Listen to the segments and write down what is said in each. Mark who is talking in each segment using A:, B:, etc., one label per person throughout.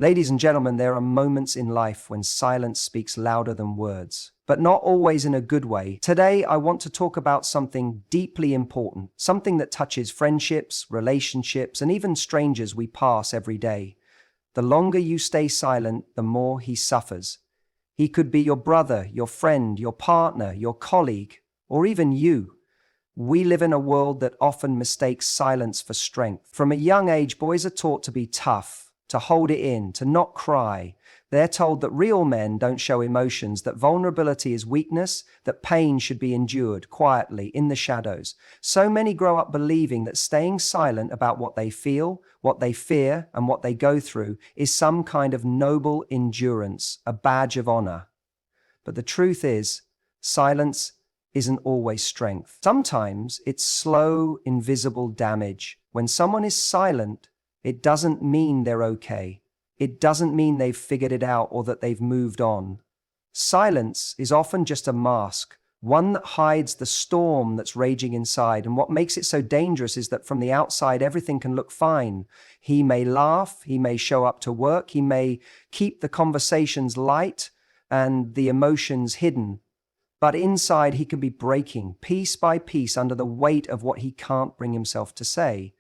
A: Ladies and gentlemen, there are moments in life when silence speaks louder than words, but not always in a good way. Today, I want to talk about something deeply important, something that touches friendships, relationships, and even strangers we pass every day. The longer you stay silent, the more he suffers. He could be your brother, your friend, your partner, your colleague, or even you. We live in a world that often mistakes silence for strength. From a young age, boys are taught to be tough, to hold it in, to not cry. They're told that real men don't show emotions, that vulnerability is weakness, that pain should be endured quietly in the shadows. So many grow up believing that staying silent about what they feel, what they fear, and what they go through is some kind of noble endurance, a badge of honor. But the truth is, silence isn't always strength. Sometimes it's slow, invisible damage. When someone is silent, it doesn't mean they're okay. It doesn't mean they've figured it out or that they've moved on. Silence is often just a mask, one that hides the storm that's raging inside. And what makes it so dangerous is that from the outside, everything can look fine. He may laugh, he may show up to work, he may keep the conversations light and the emotions hidden. But inside, he can be breaking piece by piece under the weight of what he can't bring himself to say.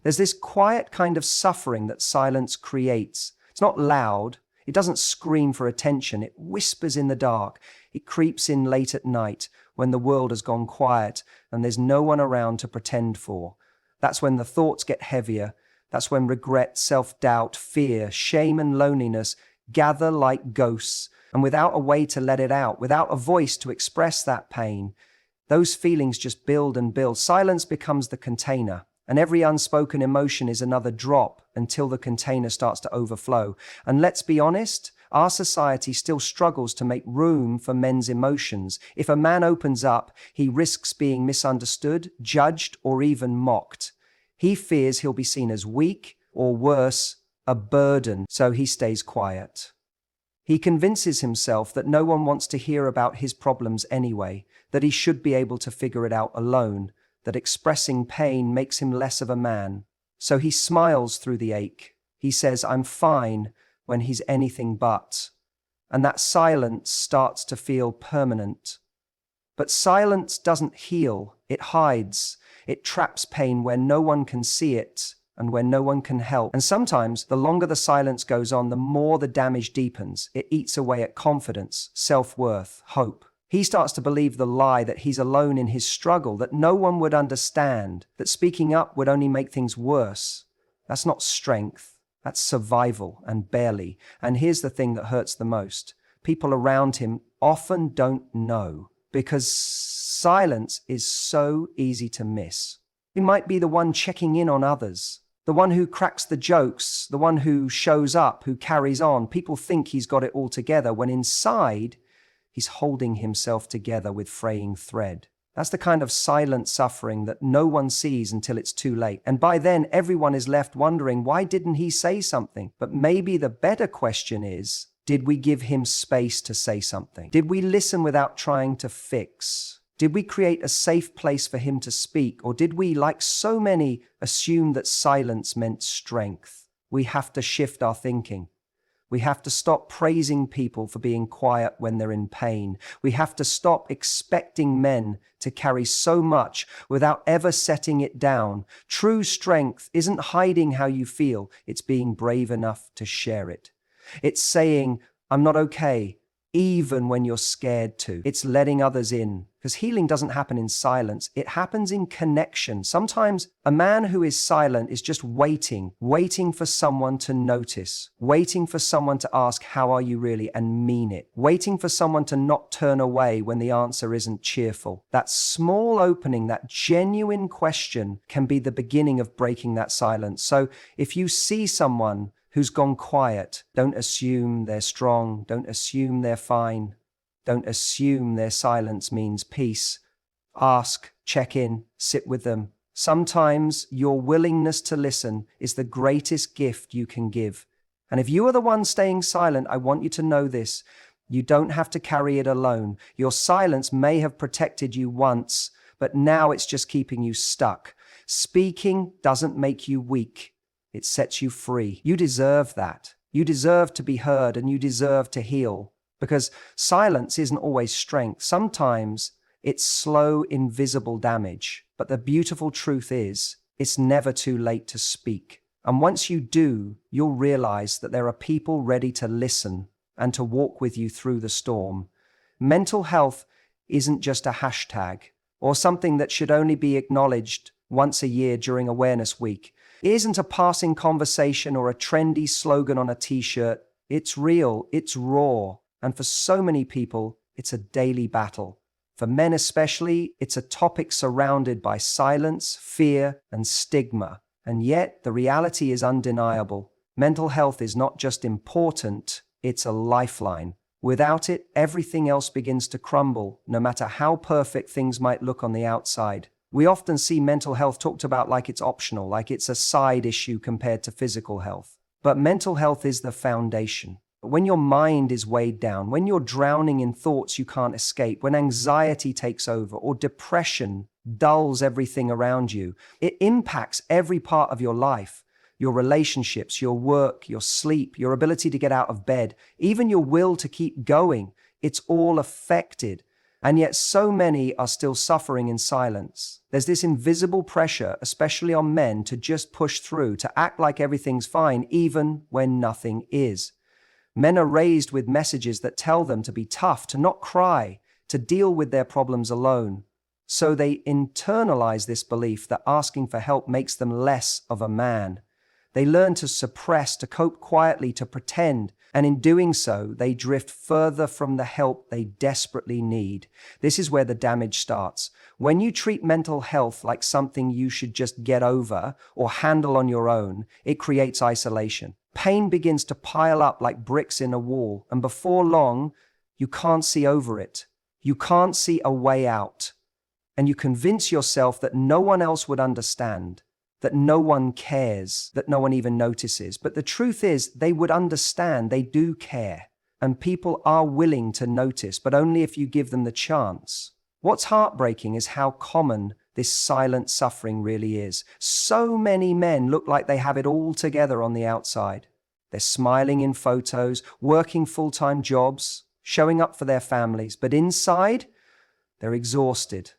A: There's this quiet kind of suffering that silence creates. It's not loud. It doesn't scream for attention. It whispers in the dark. It creeps in late at night when the world has gone quiet and there's no one around to pretend for. That's when the thoughts get heavier. That's when regret, self-doubt, fear, shame, and loneliness gather like ghosts. And without a way to let it out, without a voice to express that pain, those feelings just build and build. Silence becomes the container. And every unspoken emotion is another drop until the container starts to overflow. And let's be honest, our society still struggles to make room for men's emotions. If a man opens up, he risks being misunderstood, judged, or even mocked. He fears he'll be seen as weak, or worse, a burden, so he stays quiet. He convinces himself that no one wants to hear about his problems anyway, that he should be able to figure it out alone, that expressing pain makes him less of a man. So he smiles through the ache. He says, "I'm fine," when he's anything but. And that silence starts to feel permanent. But silence doesn't heal, it hides. It traps pain where no one can see it and where no one can help. And sometimes, the longer the silence goes on, the more the damage deepens. It eats away at confidence, self-worth, hope. He starts to believe the lie that he's alone in his struggle, that no one would understand, that speaking up would only make things worse. That's not strength. That's survival, and barely. And here's the thing that hurts the most. People around him often don't know, because silence is so easy to miss. He might be the one checking in on others, the one who cracks the jokes, the one who shows up, who carries on. People think he's got it all together, when inside, he's holding himself together with fraying thread. That's the kind of silent suffering that no one sees until it's too late. And by then, everyone is left wondering, why didn't he say something? But maybe the better question is, did we give him space to say something? Did we listen without trying to fix? Did we create a safe place for him to speak? Or did we, like so many, assume that silence meant strength? We have to shift our thinking. We have to stop praising people for being quiet when they're in pain. We have to stop expecting men to carry so much without ever setting it down. True strength isn't hiding how you feel. It's being brave enough to share it. It's saying, "I'm not okay," even when you're scared to. It's letting others in, because healing doesn't happen in silence. It happens in connection. Sometimes a man who is silent is just waiting for someone to notice, waiting for someone to ask, "How are you really?" and mean it, waiting for someone to not turn away when the answer isn't cheerful. That small opening, that genuine question can be the beginning of breaking that silence. So if you see someone who's gone quiet, don't assume they're strong, don't assume they're fine, don't assume their silence means peace. Ask, check in, sit with them. Sometimes your willingness to listen is the greatest gift you can give. And if you are the one staying silent, I want you to know this. You don't have to carry it alone. Your silence may have protected you once, but now it's just keeping you stuck. Speaking doesn't make you weak. It sets you free. You deserve that. You deserve to be heard and you deserve to heal. Because silence isn't always strength. Sometimes it's slow, invisible damage. But the beautiful truth is, it's never too late to speak. And once you do, you'll realize that there are people ready to listen and to walk with you through the storm. Mental health isn't just a hashtag or something that should only be acknowledged once a year during Awareness Week. It isn't a passing conversation or a trendy slogan on a t-shirt. It's real, it's raw, and for so many people, it's a daily battle. For men especially, it's a topic surrounded by silence, fear, and stigma. And yet, the reality is undeniable. Mental health is not just important, it's a lifeline. Without it, everything else begins to crumble, no matter how perfect things might look on the outside. We often see mental health talked about like it's optional, like it's a side issue compared to physical health. But mental health is the foundation. When your mind is weighed down, when you're drowning in thoughts you can't escape, when anxiety takes over or depression dulls everything around you, it impacts every part of your life. Your relationships, your work, your sleep, your ability to get out of bed, even your will to keep going. It's all affected. And yet so many are still suffering in silence. There's this invisible pressure, especially on men, to just push through, to act like everything's fine, even when nothing is. Men are raised with messages that tell them to be tough, to not cry, to deal with their problems alone. So they internalize this belief that asking for help makes them less of a man. They learn to suppress, to cope quietly, to pretend, and in doing so, they drift further from the help they desperately need. This is where the damage starts. When you treat mental health like something you should just get over or handle on your own, it creates isolation. Pain begins to pile up like bricks in a wall, and before long, you can't see over it. You can't see a way out. And you convince yourself that no one else would understand, that no one cares, that no one even notices. But the truth is, they would understand, they do care. And people are willing to notice, but only if you give them the chance. What's heartbreaking is how common this silent suffering really is. So many men look like they have it all together on the outside. They're smiling in photos, working full-time jobs, showing up for their families, but inside, they're exhausted,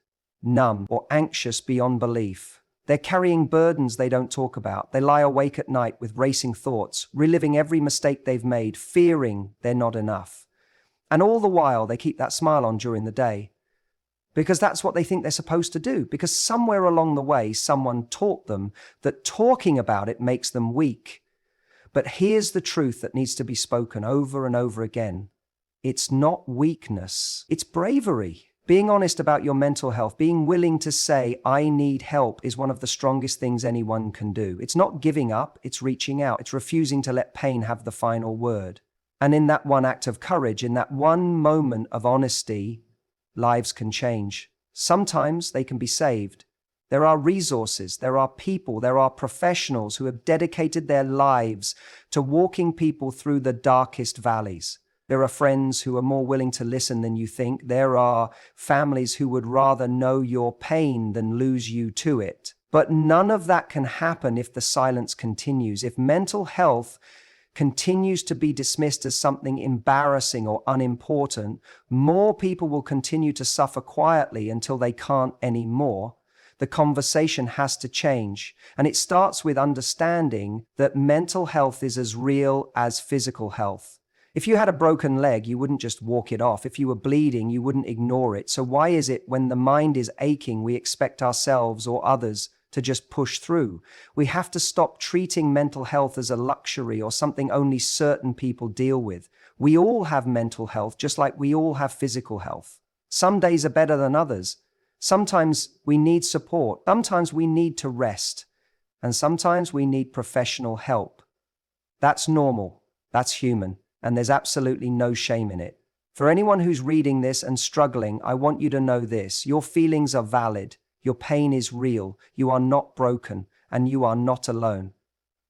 A: numb, or anxious beyond belief. They're carrying burdens they don't talk about. They lie awake at night with racing thoughts, reliving every mistake they've made, fearing they're not enough. And all the while, they keep that smile on during the day. Because that's what they think they're supposed to do. Because somewhere along the way, someone taught them that talking about it makes them weak. But here's the truth that needs to be spoken over and over again. It's not weakness, it's bravery. Being honest about your mental health, being willing to say, I need help, is one of the strongest things anyone can do. It's not giving up, it's reaching out. It's refusing to let pain have the final word. And in that one act of courage, in that one moment of honesty, lives can change. Sometimes they can be saved. There are resources, there are people, there are professionals who have dedicated their lives to walking people through the darkest valleys. There are friends who are more willing to listen than you think. There are families who would rather know your pain than lose you to it. But none of that can happen if the silence continues. If mental health continues to be dismissed as something embarrassing or unimportant, more people will continue to suffer quietly until they can't anymore. The conversation has to change, and it starts with understanding that mental health is as real as physical health. If you had a broken leg, you wouldn't just walk it off. If you were bleeding, you wouldn't ignore it. So why is it when the mind is aching, we expect ourselves or others to just push through? We have to stop treating mental health as a luxury or something only certain people deal with. We all have mental health, just like we all have physical health. Some days are better than others. Sometimes we need support. Sometimes we need to rest. And sometimes we need professional help. That's normal. That's human. And there's absolutely no shame in it. For anyone who's reading this and struggling, I want you to know this. Your feelings are valid. Your pain is real. You are not broken, and you are not alone.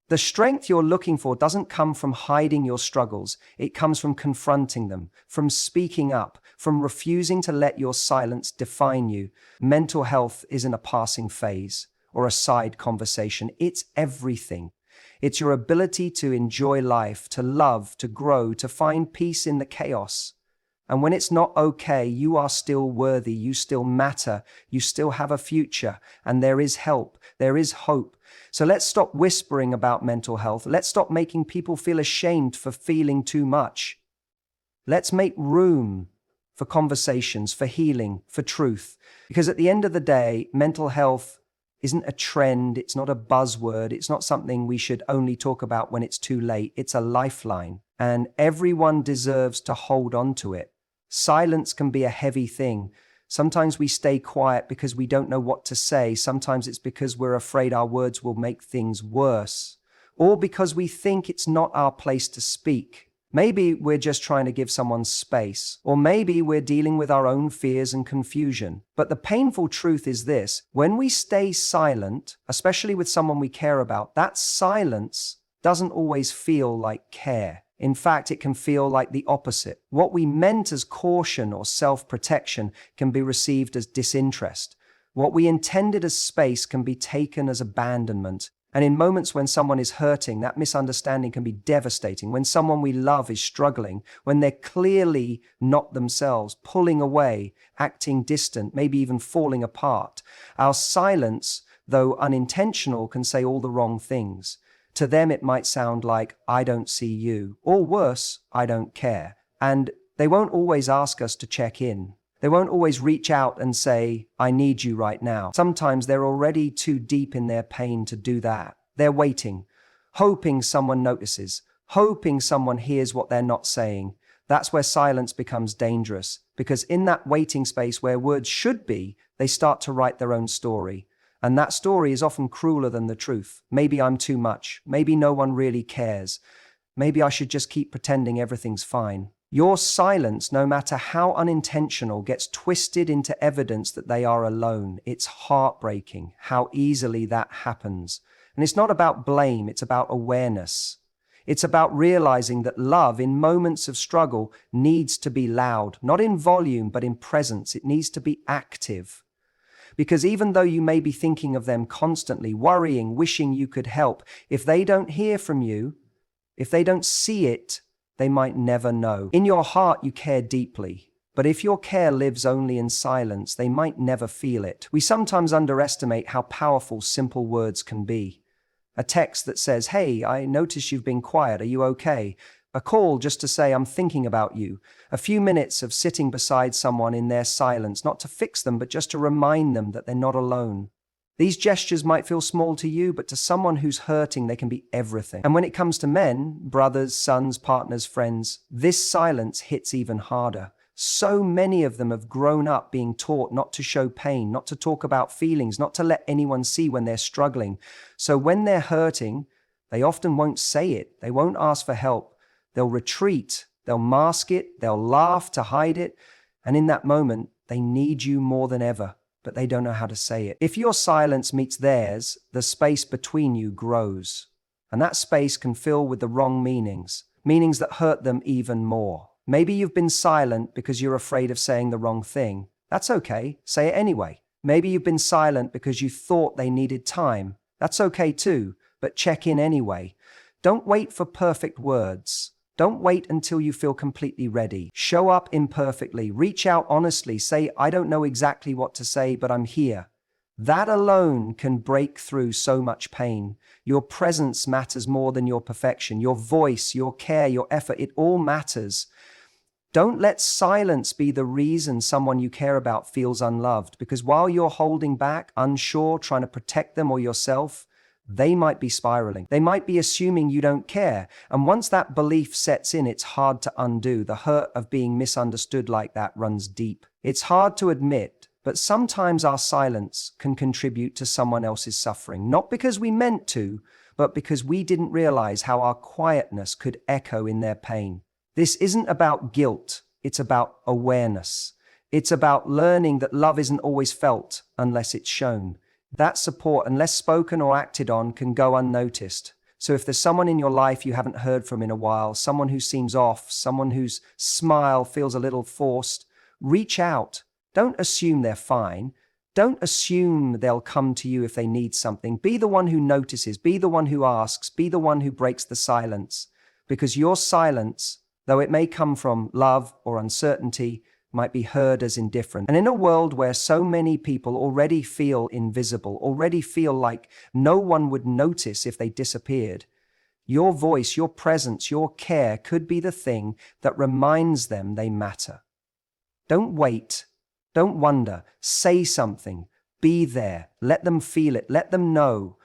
A: The strength you're looking for doesn't come from hiding your struggles. It comes from confronting them, from speaking up, from refusing to let your silence define you. Mental health isn't a passing phase or a side conversation. It's everything. It's your ability to enjoy life, to love, to grow, to find peace in the chaos. And when it's not okay, you are still worthy, you still matter, you still have a future, and there is help, there is hope. So let's stop whispering about mental health. Let's stop making people feel ashamed for feeling too much. Let's make room for conversations, for healing, for truth. Because at the end of the day, mental health isn't a trend, it's not a buzzword, it's not something we should only talk about when it's too late. It's a lifeline, and everyone deserves to hold on to it. Silence can be a heavy thing. Sometimes we stay quiet because we don't know what to say. Sometimes it's because we're afraid our words will make things worse, or because we think it's not our place to speak. Maybe we're just trying to give someone space, or maybe we're dealing with our own fears and confusion. But the painful truth is this: when we stay silent, especially with someone we care about, that silence doesn't always feel like care. In fact, it can feel like the opposite. What we meant as caution or self-protection can be received as disinterest. What we intended as space can be taken as abandonment. And in moments when someone is hurting, that misunderstanding can be devastating. When someone we love is struggling, when they're clearly not themselves, pulling away, acting distant, maybe even falling apart, our silence, though unintentional, can say all the wrong things. To them, it might sound like, "I don't see you," or worse, "I don't care." And they won't always ask us to check in. They won't always reach out and say, "I need you right now." Sometimes they're already too deep in their pain to do that. They're waiting, hoping someone notices, hoping someone hears what they're not saying. That's where silence becomes dangerous, because in that waiting space where words should be, they start to write their own story. And that story is often crueler than the truth. Maybe I'm too much. Maybe no one really cares. Maybe I should just keep pretending everything's fine. Your silence, no matter how unintentional, gets twisted into evidence that they are alone. It's heartbreaking how easily that happens. And it's not about blame, it's about awareness. It's about realizing that love in moments of struggle needs to be loud, not in volume, but in presence. It needs to be active. Because even though you may be thinking of them constantly, worrying, wishing you could help, if they don't hear from you, if they don't see it, they might never know. In your heart, you care deeply. But if your care lives only in silence, they might never feel it. We sometimes underestimate how powerful simple words can be. A text that says, "Hey, I notice you've been quiet. Are you okay?" A call just to say, "I'm thinking about you." A few minutes of sitting beside someone in their silence, not to fix them, but just to remind them that they're not alone. These gestures might feel small to you, but to someone who's hurting, they can be everything. And when it comes to men, brothers, sons, partners, friends, this silence hits even harder. So many of them have grown up being taught not to show pain, not to talk about feelings, not to let anyone see when they're struggling. So when they're hurting, they often won't say it. They won't ask for help. They'll retreat. They'll mask it. They'll laugh to hide it. And in that moment, they need you more than ever, but they don't know how to say it. If your silence meets theirs, the space between you grows. And that space can fill with the wrong meanings that hurt them even more. Maybe you've been silent because you're afraid of saying the wrong thing. That's okay. Say it anyway. Maybe you've been silent because you thought they needed time. That's okay too, but check in anyway. Don't wait for perfect words. Don't wait until you feel completely ready. Show up imperfectly. Reach out honestly. Say, "I don't know exactly what to say, but I'm here." That alone can break through so much pain. Your presence matters more than your perfection. Your voice, your care, your effort, it all matters. Don't let silence be the reason someone you care about feels unloved, because while you're holding back, unsure, trying to protect them or yourself, they might be spiraling. They might be assuming you don't care. And once that belief sets in, it's hard to undo. The hurt of being misunderstood like that runs deep. It's hard to admit, but sometimes our silence can contribute to someone else's suffering. Not because we meant to, but because we didn't realize how our quietness could echo in their pain. This isn't about guilt. It's about awareness. It's about learning that love isn't always felt unless it's shown. That support, unless spoken or acted on, can go unnoticed. So if there's someone in your life you haven't heard from in a while, someone who seems off, someone whose smile feels a little forced, reach out. Don't assume they're fine. Don't assume they'll come to you if they need something. Be the one who notices, be the one who asks, be the one who breaks the silence. Because your silence, though it may come from love or uncertainty, might be heard as indifferent. And in a world where so many people already feel invisible, already feel like no one would notice if they disappeared, your voice, your presence, your care could be the thing that reminds them they matter. Don't wait. Don't wonder. Say something. Be there. Let them feel it. Let them know.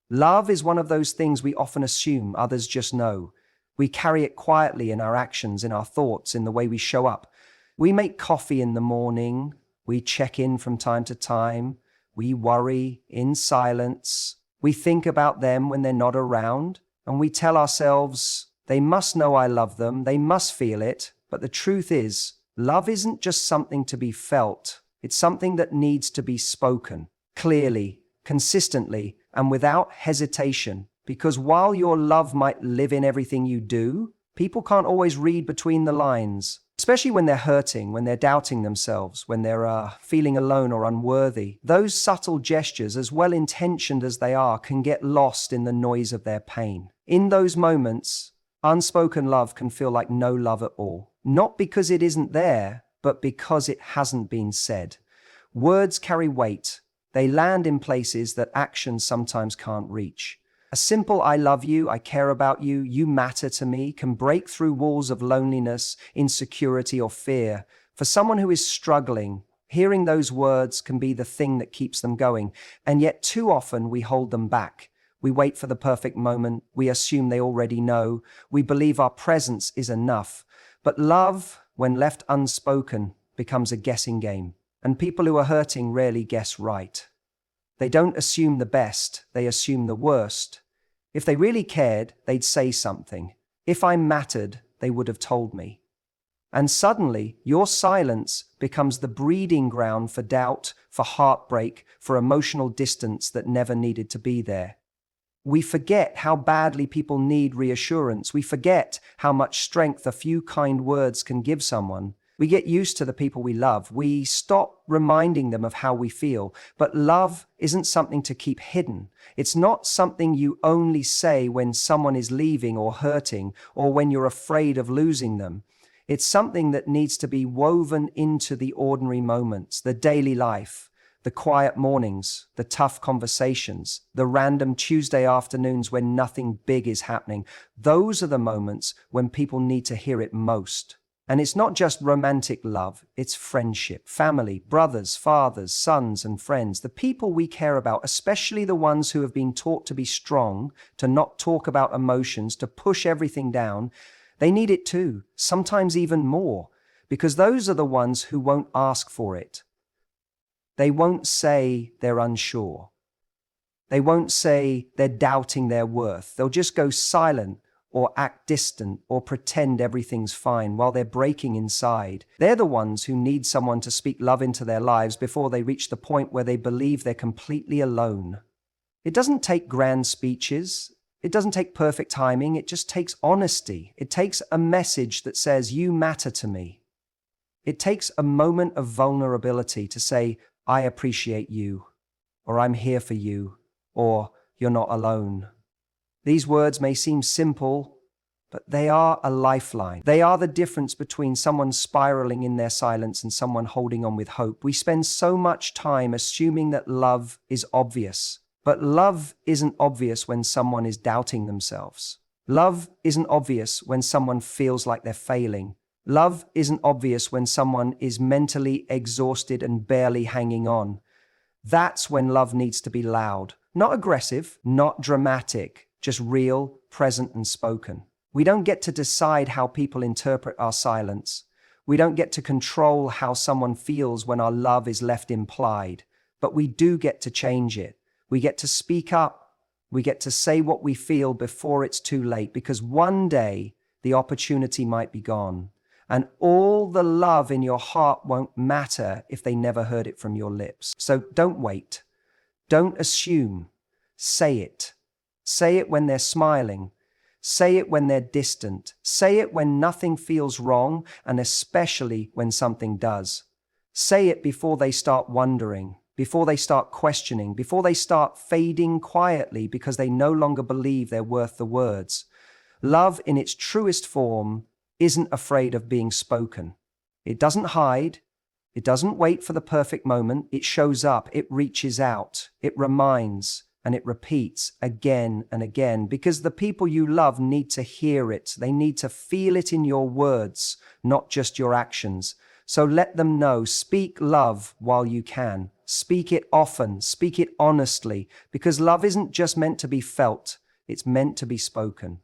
A: Love is one of those things we often assume others just know. We carry it quietly in our actions, in our thoughts, in the way we show up. We make coffee in the morning. We check in from time to time. We worry in silence. We think about them when they're not around. And we tell ourselves, they must know I love them. They must feel it. But the truth is, love isn't just something to be felt. It's something that needs to be spoken clearly, consistently, and without hesitation. Because while your love might live in everything you do, people can't always read between the lines. Especially when they're hurting, when they're doubting themselves, when they're feeling alone or unworthy. Those subtle gestures, as well-intentioned as they are, can get lost in the noise of their pain. In those moments, unspoken love can feel like no love at all. Not because it isn't there, but because it hasn't been said. Words carry weight. They land in places that actions sometimes can't reach. A simple "I love you, I care about you, you matter to me" can break through walls of loneliness, insecurity, or fear. For someone who is struggling, hearing those words can be the thing that keeps them going. And yet too often we hold them back. We wait for the perfect moment. We assume they already know. We believe our presence is enough. But love, when left unspoken, becomes a guessing game. And people who are hurting rarely guess right. They don't assume the best, they assume the worst. If they really cared, they'd say something. If I mattered, they would have told me. And suddenly, your silence becomes the breeding ground for doubt, for heartbreak, for emotional distance that never needed to be there. We forget how badly people need reassurance. We forget how much strength a few kind words can give someone. We get used to the people we love. We stop reminding them of how we feel. But love isn't something to keep hidden. It's not something you only say when someone is leaving or hurting, or when you're afraid of losing them. It's something that needs to be woven into the ordinary moments, the daily life, the quiet mornings, the tough conversations, the random Tuesday afternoons when nothing big is happening. Those are the moments when people need to hear it most. And it's not just romantic love, it's friendship, family, brothers, fathers, sons, and friends. The people we care about, especially the ones who have been taught to be strong, to not talk about emotions, to push everything down, they need it too, sometimes even more, because those are the ones who won't ask for it. They won't say they're unsure. They won't say they're doubting their worth. They'll just go silent, or act distant, or pretend everything's fine while they're breaking inside. They're the ones who need someone to speak love into their lives before they reach the point where they believe they're completely alone. It doesn't take grand speeches. It doesn't take perfect timing. It just takes honesty. It takes a message that says, "You matter to me." It takes a moment of vulnerability to say, "I appreciate you," or "I'm here for you," or "You're not alone." These words may seem simple, but they are a lifeline. They are the difference between someone spiraling in their silence and someone holding on with hope. We spend so much time assuming that love is obvious, but love isn't obvious when someone is doubting themselves. Love isn't obvious when someone feels like they're failing. Love isn't obvious when someone is mentally exhausted and barely hanging on. That's when love needs to be loud, not aggressive, not dramatic. Just real, present, and spoken. We don't get to decide how people interpret our silence. We don't get to control how someone feels when our love is left implied. But we do get to change it. We get to speak up. We get to say what we feel before it's too late, because one day the opportunity might be gone. And all the love in your heart won't matter if they never heard it from your lips. So don't wait. Don't assume. Say it. Say it when they're smiling. Say it when they're distant. Say it when nothing feels wrong, and especially when something does. Say it before they start wondering. before they start questioning, before they start fading quietly because they no longer believe they're worth the words. Love in its truest form isn't afraid of being spoken. It doesn't hide. It doesn't wait for the perfect moment. It shows up, it reaches out, it reminds, and it repeats again and again because the people you love need to hear it. They need to feel it in your words, not just your actions. So let them know, speak love while you can. Speak it often, speak it honestly, because love isn't just meant to be felt, it's meant to be spoken.